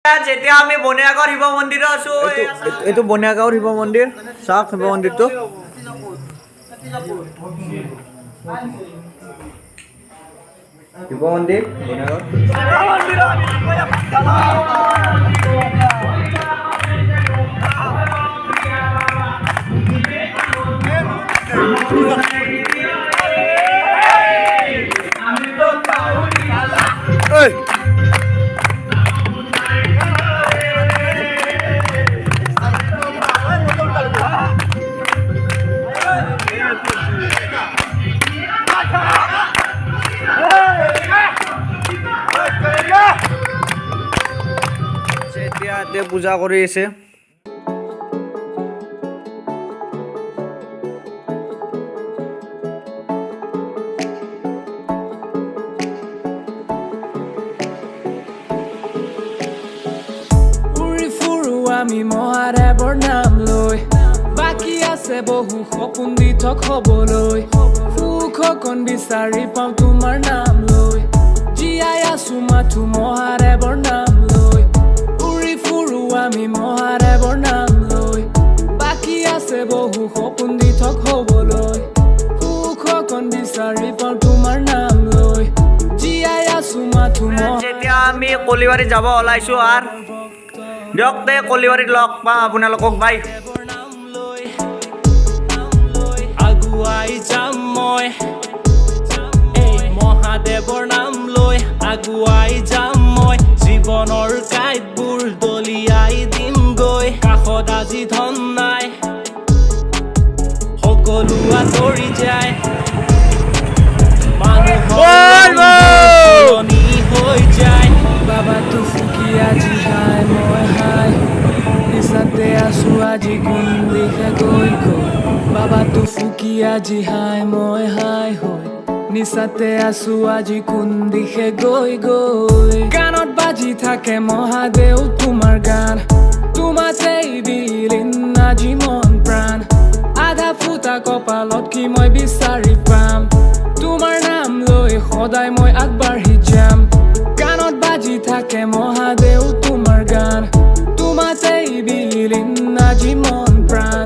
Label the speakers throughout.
Speaker 1: যেতিয়া আমি বনিয়াগাঁৱৰ শিৱ মন্দিৰত আছো এইটো বনিয়াগাঁৱৰ শিৱ মন্দিৰ চাওক শিৱ মন্দিৰটো শিৱ মন্দিৰ এতিয়া পূজা কৰি আছে
Speaker 2: আমি মহাদেৱৰ নাম লৈ বাকী আছে বহু সপোন দি থক হবলৈ সুখকণ বিচাৰি পাওঁ তোমাৰ নাম লৈ জীয়াই আছো মাথো মহাদেৱৰ নাম লৈ উৰি ফুৰো আমি মহাদেৱৰ নাম লৈ বাকী আছে বহু সপোন দি থক হবলৈ সুখকণ বিচাৰি পাওঁ তোমাৰ নাম লৈ জীয়াই আছো মাথো
Speaker 1: যেতিয়া আমি কলিবাৰী যাব ওলাইছো আৰু দিয়ক দে কলিবাৰীত লগ পাম আপোনালোকক বাই
Speaker 2: আগুৱাই যাম মই এই মহাদেৱৰ নাম লৈ আগুৱাই যাম মই জীৱনৰ কাঁইটবোৰ দলিয়াই দিম গৈ কাষত আজি ধন নাই সকলো আঁতৰি যায় মানুহৰ হৈ যায় বাবাটো ফুকি আজি হাই মই হাই নিচাতে আছো আজি কোন দিশে গৈ গৈ বাবাটো ফুকি আজি হাই মই হাই হৈ নিচাতে আছো আজি কোন দিশে গৈ গৈ গানত বাজি থাকে মহাদেৱ তোমাৰ গান তোমাতেই বিলীন আজি মন প্ৰাণ আধা ফুটা কপালত কি মই বিচাৰি পাম তোমাৰ নাম লৈ সদায় মই আগবাঢ়ি যাম গানত বাজি থাকে মহাদেৱ তোমাৰ গান তোমাতেই বিলীন আজি মন প্ৰাণ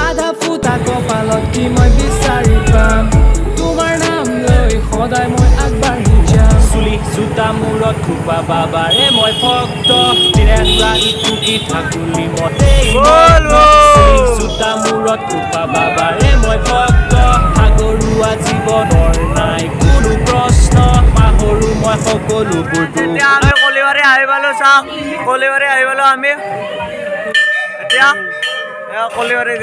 Speaker 2: আধা ফুটা কপালত কি মই বিচাৰি পাম তোমাৰ নাম লৈ সদায় মই আগবাঢ়ি যাম চুলি জোতা মূৰত খোপা বাবাৰে মই ভক্ত চিৰাগি টুকি ঠাকুলি মতে জোতা মূৰত খোপা বাবাৰে মই ভক্ত সাগৰুৱা জীৱনৰ নাই কোনো প্ৰশ্ন পাহৰো মই সকলোবোৰ
Speaker 1: এতিয়া আমি কলিবাৰী আহি পালো চাওক কলিবাৰী আহি পালো আমি এতিয়া কলিবাৰী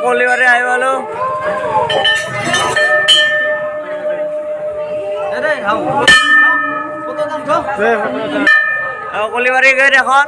Speaker 1: কলিবাৰী আহি পালো কলিবাৰী গৈ এখন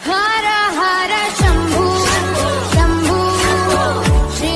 Speaker 3: हर हर शंभू शंभू श्री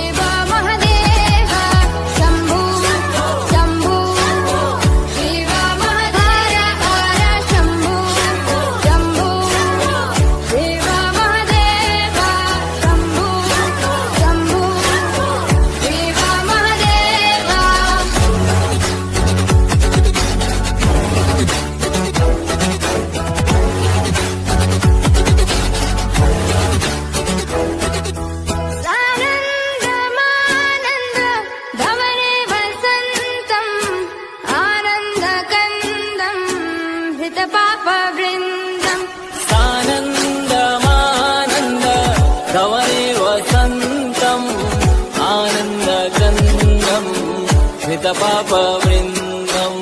Speaker 2: নিতা পাপ বৃন্দম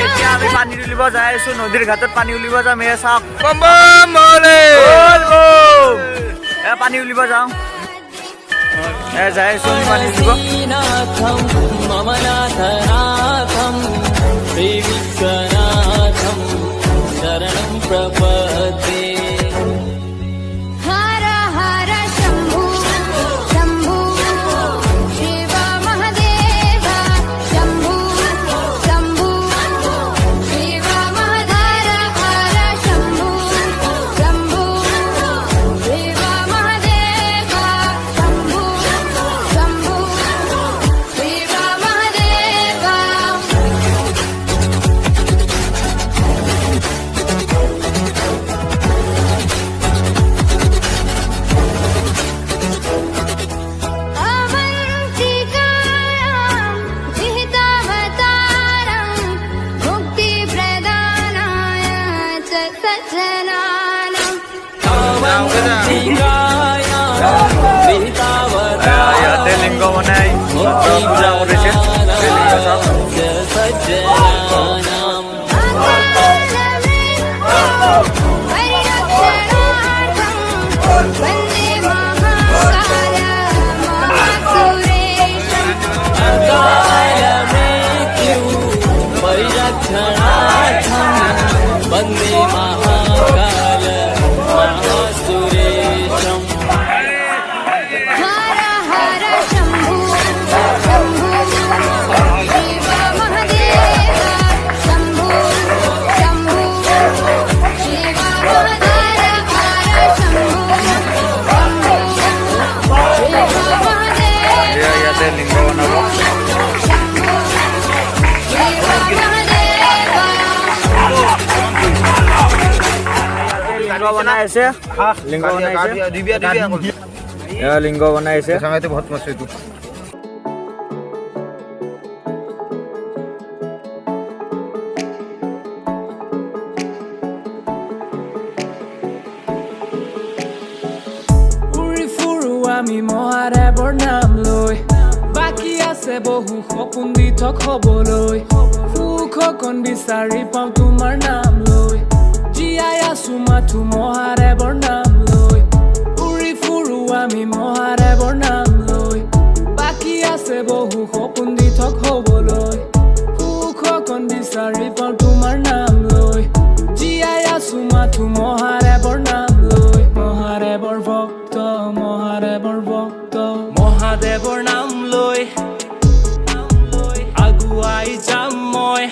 Speaker 1: এতিয়া আমি পানী তুলিব যাই আছো নদীৰ ঘাটত পানী উলিব যাম এ চাওক পানী উলিব যাওঁ যাই আছো পানী উলিব
Speaker 2: নাথম মম নাথনাথম শ্রী বিশ্বনাথম শরণম প্রপদ্যে
Speaker 3: हर हर शंभु शंभु शिव महादेव शंभु शंभु शिव महाधर हर शंभु शंभु शिव महादेव शंभु शंभु शिव महादेव अवन्तिकायां विहितावतारं मुक्तिप्रदानाय च सज्जनानां
Speaker 1: ইয়াতে লিংগ বনাই পূজা কৰিছে
Speaker 2: वन्दे महाकाल महासुरेशम्
Speaker 3: हर हर शंभु शंभु शिव महादेव शंभु शंभु शिव महाधर हर शंभु शंभु शिव महादेव
Speaker 1: ইয়াতে লিংগ বনাব
Speaker 3: शंभु शिव महादेव
Speaker 1: লিংগ বনাই আছে লিংগ বনাই আছে লিংগ বনাই আছে
Speaker 4: बहुत मस्त है तू
Speaker 2: উৰি ফুৰো আমি মহাদেৱৰ নাম লৈ বাকী আছে বহু সপোন দি থক হবলৈ সুখকণ বিচাৰি পাওঁ তোমাৰ নাম লৈ জীয়াই আছো মাথো মহাদেৱৰ নাম লৈ উৰি ফুৰো আমি মহাদেৱৰ নাম লৈ বাকী আছে বহু সপোন দি থক হবলৈ সুখকণ বিচাৰি পাওঁ তোমাৰ নাম লৈ জীয়াই আছো মাথো মহাদেৱৰ নাম লৈ মহাদেৱৰ ভক্ত মহাদেৱৰ ভক্ত মহাদেৱৰ নাম লৈ আগুৱাই যাম মই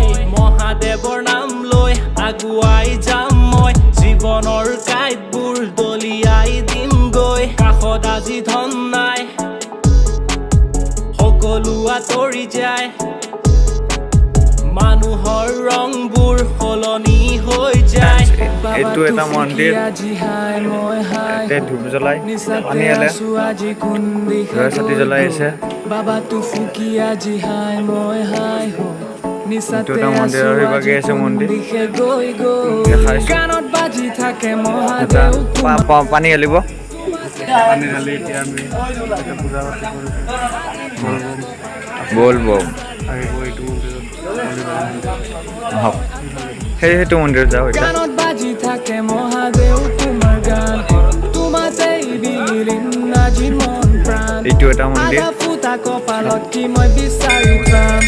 Speaker 2: এই মহাদেৱৰ নাম লৈ আগুৱাই যাম মই জীৱনৰ কাঁইটবোৰ দলিয়াই দিমগৈ কাষত আজি ধন নাই সকলো আঁতৰি যায় মানুহৰ ৰংবোৰ সলনি হৈ যায়
Speaker 1: এইটো এটা মন্দিৰ ইয়াতে ধূপ জ্বলাই পানী আলে চাতি জ্বলাই আছে
Speaker 2: বাবা তু ফুকি আজি হাই মই হাই হো
Speaker 1: এইটো এটা মন্দিৰৰ সিভাগে আছে মন্দিৰ
Speaker 2: গৈ গৈ
Speaker 1: দেখাইছো
Speaker 2: কাণত বাজি থাকে
Speaker 1: এটা
Speaker 2: মহাদেৱ
Speaker 1: পানী ঢালিব
Speaker 4: पानी ढाली এতিয়া আমি পূজা পাতি কৰো
Speaker 1: বলব
Speaker 4: আহিব এইটো
Speaker 1: হওক সেইটো মন্দিৰত যাওঁ এতিয়া
Speaker 2: কাণত বাজি থাকে মহাদেৱ তোমাৰ গান তোমাতে দিলিন আজি মন প্ৰাণ
Speaker 1: এইটো এটা মন্দিৰ
Speaker 2: আধা ফুটা কপালত কি মই বিচাৰি পাম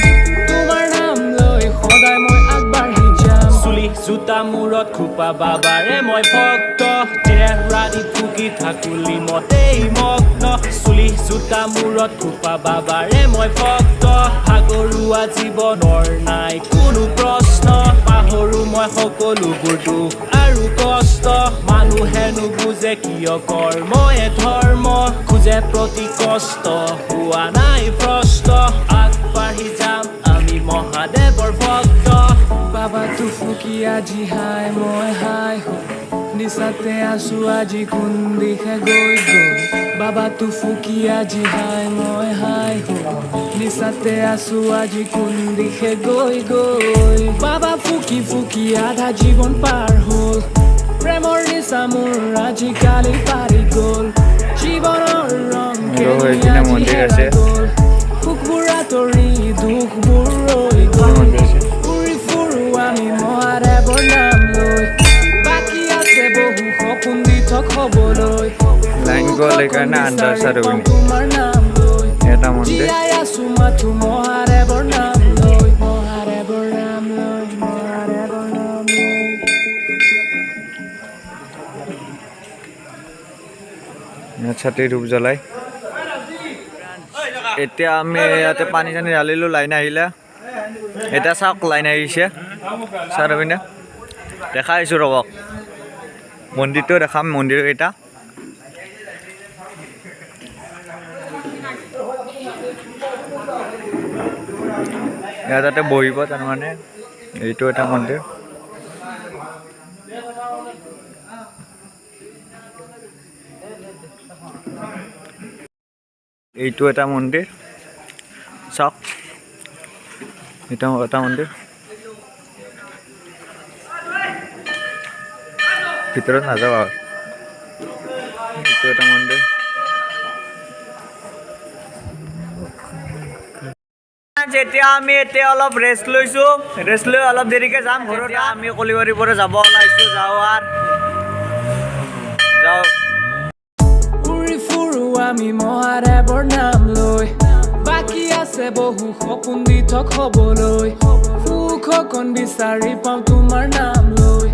Speaker 2: তোমাৰ নাম লৈ সদায় মই আগবাঢ়ি যাম চুলি জোতা মূৰত খোপা বাবাৰে মই ভক্ত চেহেৰাদি ফুকি থাকুলি মতেই মগ্ন চুলি জোতা মূৰত খোপা বাবাৰে মই ভক্ত ভাগৰুৱা জীৱনৰ নাই কোনো প্ৰশ্ন পাহৰো মই সকলোবোৰ দুখ আৰু কষ্ট মানুহে নুবুজে কিয় কৰ্ময়ে ধৰ্ম খোজে প্ৰতি কষ্ট হোৱা নাই প্ৰশ্ন আগবাঢ়ি যাম আমি মহাদেৱৰ ভক্ত বাবা তু ফুকি আজি হাই মই হাই হো নিচাতে আছো আজি কোন দিশে গৈ গৈ বাবা তু ফুকি আজি হাই মই হাই হো নিচাতে আছো আজি কোন দিশে গৈ গৈ বাবা ফুকি ফুকি আধা জীৱন পাৰ হ'ল প্ৰেমৰ নিচা মোৰ আজিকালি পাৰি গ'ল জীৱনৰ ৰং
Speaker 1: এইপিনে মন্দিৰ আছে
Speaker 2: সুখবোৰ আঁতৰি দুখবোৰ ৰৈ গ'ল
Speaker 1: মন্দিৰ আছে
Speaker 2: উৰি ফুৰো আমি মহাদেৱৰ নাম লৈ বাকী আছে বহু সপোন দি থক হ'বলৈ
Speaker 1: লাইন গ'ল এইকাৰণে আন্ধাৰ চাৰ হৈ
Speaker 2: তোমাৰ নাম লৈ
Speaker 1: এটা মন্দিৰ
Speaker 2: জীয়াই আছো মাথো মহাদেৱৰ নাম লৈ মহাদেৱৰ নাম লৈ মহাদেৱৰ নাম লৈ
Speaker 1: ইয়াত ছাতি ধূপ জ্বলাই এতিয়া আমি ইয়াতে পানী চানী ঢালিলোঁ লাইন আহিলে এতিয়া চাওক লাইন আহিছে চাৰ পিনে দেখাই আহিছোঁ ৰ'বক মন্দিৰটো দেখাম মন্দিৰকেইটা ইয়াত তাতে বহিব তাৰমানে এইটো এটা মন্দিৰ এইটো এটা মন্দিৰ চাওক এটা এটা মন্দিৰ ভিতৰত নাযাওঁ আৰু এইটো এটা মন্দিৰ যেতিয়া আমি এতিয়া অলপ ৰেষ্ট লৈছোঁ ৰেষ্ট লৈ অলপ দেৰিকৈ যাম ঘৰত আমি কলিবাৰীৰ পৰা যাব ওলাইছোঁ যাওঁ আৰু যাওঁ
Speaker 2: উৰি ফুৰো আমি মহাদেৱৰ নাম লৈ বাকী আছে বহু সপোন দি থক হ'বলৈ সুখ অকণ বিচাৰি পাওঁ তোমাৰ নাম লৈ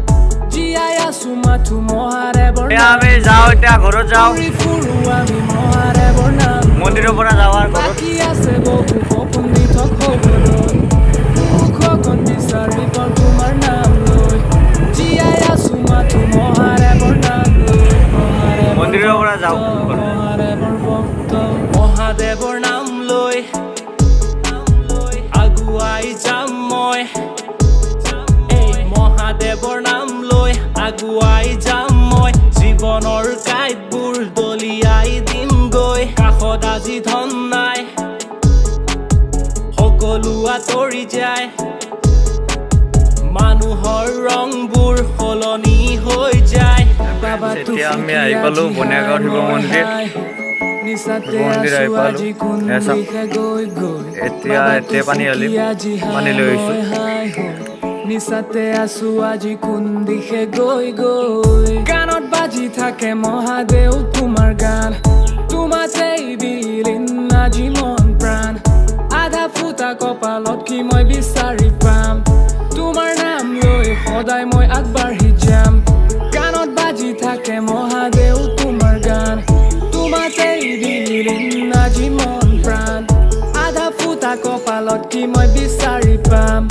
Speaker 2: জীয়াই আছো মাথো মহাদেৱৰ
Speaker 1: এতিয়া আমি যাওঁ এতিয়া ঘৰত যাওঁ
Speaker 2: উৰি ফুৰো আমি মহাদেৱৰ নাম
Speaker 1: মন্দিৰৰ পৰা যাওঁ আৰু ঘৰত
Speaker 2: বাকী আছে বহু সপোন দি থক হ'বলৈ সুখ অকণ বিচাৰি পাওঁ তোমাৰ নাম লৈ জীয়াই আছো মাথো মহাদেৱৰ নাম লৈ
Speaker 1: মন্দিৰৰ পৰা যাওঁ
Speaker 2: মহাদেৱৰ ভক্ত মহাদেৱৰ নাম লৈ আগুৱাই যাম মই এই মহাদেৱৰ নাম লৈ আগুৱাই যাম মই জীৱনৰ কাঁইটবোৰ দলিয়াই দিমগৈ কাষত আজি ধন নাই সকলো আঁতৰি যায় মানুহৰ ৰংবোৰ সলনি হৈ যায়
Speaker 1: এতিয়া আমি আহি পালোঁ বনীয়াগাঁও শিৱ মন্দিৰ মন্দিৰ আহি পালোঁ এতিয়া এতিয়া পানী ঢালি পানী লৈ আহিছোঁ
Speaker 2: নিচাতে আছো আজি কোন দিশে গৈ গৈ গানত বাজি থাকে মহাদেৱ তোমাৰ গান তোমাতেই বিলীন আজি মন প্ৰাণ আধা ফুটা কপালত কি মই বিচাৰি পাম তোমাৰ নাম লৈ সদায় মই আগবাঢ়ি যাম গানত বাজি থাকে মহাদেৱ তোমাৰ গান তোমাতেই বিলীন আজি মন প্ৰাণ আধা ফুটা কপালত কি মই বিচাৰি পাম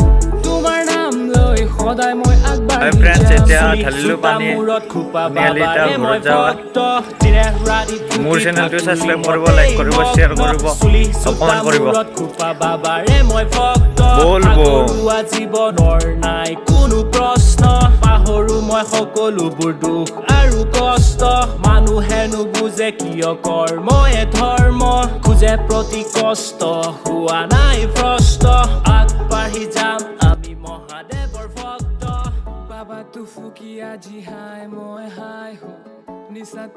Speaker 2: তোমাৰ নাম লৈ সদায় মই আগবাঢ়ি
Speaker 1: friends, এতিয়া
Speaker 2: যাম
Speaker 1: ঢালিলোঁ পানী
Speaker 2: মূৰত খোপা
Speaker 1: ঢালি এতিয়া
Speaker 2: বাবাৰে মই
Speaker 1: ঘৰত যাওঁ।
Speaker 2: ভক্ত দিনে ৰাতি
Speaker 1: মোৰ চেনেলটো ছাবস্ক্ৰাইব কৰিব লাইক কৰিব শ্বেয়াৰ কৰিব অকমান কৰিব
Speaker 2: মূৰত খোপা বাবাৰে মই ভক্ত
Speaker 1: বলবো।
Speaker 2: আগৰুৱা জীৱনৰ নাই কোনো প্ৰশ্ন পাহৰো মই সকলোবোৰ দুখ আৰু কষ্ট মানুহে নুবুজে কিয় কৰ্ময়ে ধৰ্ম খোজে প্ৰতি কষ্ট হোৱা নাই ভ্ৰষ্ট আগবাঢ়ি যাম আমি মহাদেৱৰ ভক্ত বাবা তুফুকি আজি হাই মই হাই হো নিচা